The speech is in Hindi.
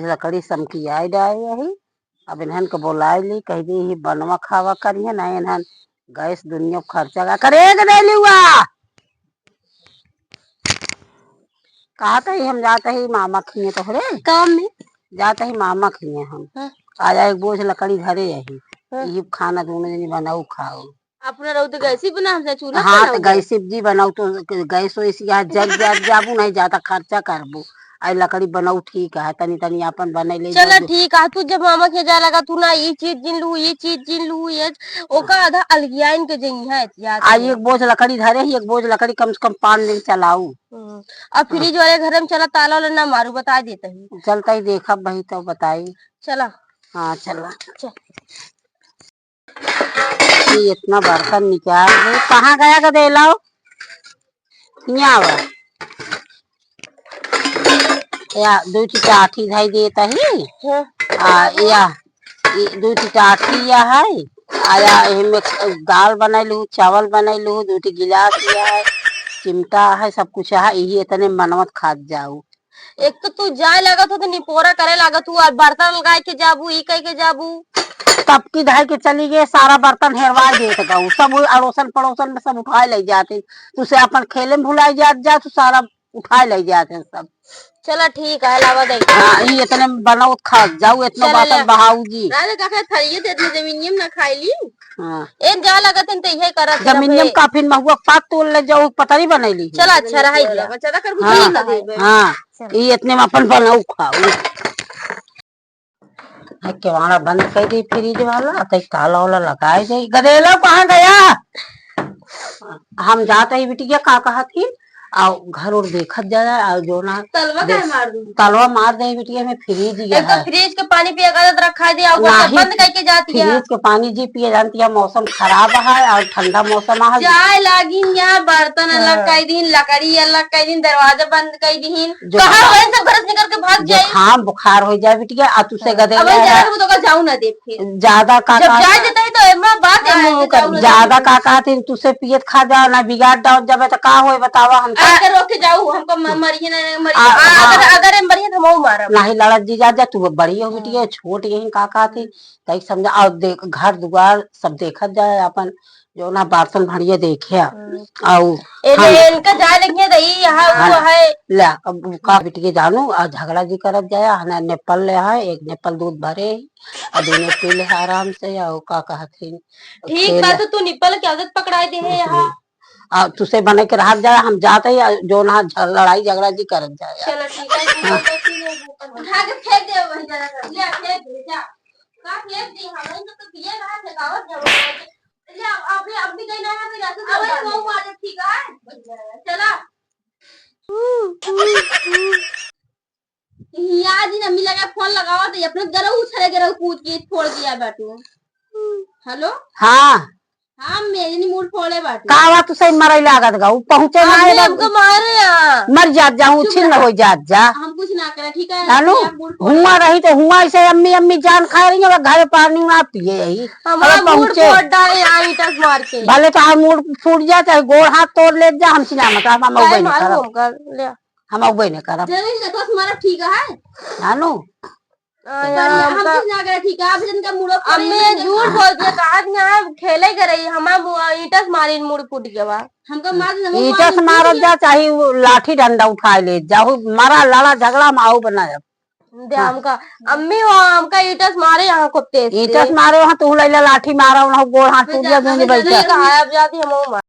लकड़ी समकियाई डाय यही अब इन्हन के बोलाई ली कह दी ही बनवा खावा करिए ना इन्हन गैस दुनिया खर्चा का करे दे लिवा कहा था हम जाते ही मामा खिए तो हरे काम में जाते ही मामा खिए हम आ जाए एक बोझ लकड़ी घरे यही ये खाना दोनों जनी बनाऊ खाओ अपना रहो तो गैस ही बना चूल्हा हाँ तो गैस जी बनाऊ तो गैस वैस जग जाबू नहीं ज्यादा खर्चा करबू आई लकड़ी बनाऊ ठीक है तनी तनी अपन बने ले चलो ठीक है तू जब मामा के जा लगा तू ना ये चीज जिन लू ये ओका आधा अलगियाइन के जई है याद आई एक बोझ लकड़ी धरे ही एक बोझ लकड़ी कम से कम 5 दिन चलाऊ अब फ्रिज वाले घर में चला ताला वाला ना मारू बता देता ही चलता ही देखा भाई तो बताई चला हाँ चला ये इतना बर्तन निकाल दे कहाँ गया का दे लाओ यहाँ या दो चाठी धाई देता ही या दो चाठी या है आया में दाल बनैलू चावल बनैलू 2 गिलास लिया है चिमटा है सब कुछ है यही इतने मनवत खात जाऊ एक तो तू जाए लागत हो तो निपोरा करे लागत तू और बर्तन लगाए के जाबू ई कह के जाबू तब की धाई के चली गए सारा बर्तन हेरवा देत गऊ सब अड़ोसन पड़ोसन में सब उठाए ले जाते तुसे अपन खेले में भुलाई जा तू सारा उठाए ले जाते सब चला ठीक है लावा दे हाँ ये इतने बनाओ खा जाऊ इतना बर्तन बहाऊ जी राजा काका थरिये दे इतने जमीनियम ना खाई ली हाँ एक जा लगत है तो यही करत जमीनियम काफी महुआ पात तोड़ ले जाऊ पता नहीं बनैली चला अच्छा रहा ज्यादा कर बुझ हाँ ये इतने में अपन बनाऊ खाऊ केवाड़ा बंद कर दी फ्रिज वाला तो ताला वाला लगाए दे गदेला कहाँ गया हम जाते ही बिटिया का कहा थी और घर और देखत जाए और जो ना तलवा मार दे बिटिया में फ्रिज फ्रिज के पानी पिया रखा दिया बंद करके जाती है फ्रिज के पानी जी पिए जानती है मौसम खराब है और ठंडा मौसम है चाय लागी यहाँ बर्तन अलग कर दी लकड़ी अलग कर दी दरवाजा बंद कर दी सब घर निकल के भाग जाए हाँ बुखार हो जाए बिटिया और तुझसे गदे जाऊ ना दे ज्यादा का जाए देता है तो बात ज्यादा का कहते तुझसे पियत खा जाओ ना बिगाड़ डाउ जब तो का हो बतावा हम रोक के जाऊ हमको मरिए ना अगर मरिए तो हम मारा नहीं लड़त जी जा तू बड़ी हो बिटिया छोट यही का थी तई समझा और देख घर दुआर सब देखत जाए अपन जो ना बर्तन भरिए देखे इनका जाए लगे रही यहाँ वो है ला का बिटिया जानू और झगड़ा जी करत जाया हना नेपाल ले है एक नेपाल दूध भरे और दोनों पी ले आराम से या का कहती ठीक बात तू निपल की आदत पकड़ाई दे है यहाँ तुसे बने के रह जाए हम जाते ही जो ना लड़ाई झगड़ा जी कर जाए चलो ठीक है उठा के फेंक दे वही जरा कर ले फेंक दे जा का फेंक दी हम तो पिए रहा थे कावत जब ले अभी कहीं ना है जाते अब वो मारे ठीक है चला यार जी अम्मी लगा फोन लगावा तो अपने गरऊ छरे गरऊ कूद के छोड़ दिया बैठू हेलो हाँ हाँ मेरी मूड फोड़े बाटे कावा तू सही मरई लागत गाऊ पहुंचे ना है हमको मारे मर जात जाऊं छिन हो जात जा हम कुछ ना करे ठीक है जानू हुआ रही तो हुआ ऐसे अम्मी अम्मी जान खा रही है घर पानी ना पिए यही हमारा मूड फोड़ डाले आई टस मार के भले तो मूड फूट जाए चाहे गोड़ हाथ तोड़ ले जा हम सिना मत हम उबे नहीं करब हम उबे नहीं करब जरूर तो तुम्हारा ठीक है जानू हम कुछ ना करे ठीक है आप जन का मूड अम्मी झूठ बोलती है कहा यहाँ खेले कर रही हमारा ईटस मारी मूड फूट गया हमको मार ईटस मारत जा चाहे लाठी डंडा उठा ले जाओ मारा लड़ा झगड़ा माऊ बनाया हमका अम्मी हमका ईटस मारे यहाँ को तेज ईटस मारे वहाँ तू लाठी मारा गोड़ हाथ टूट गया जाती हम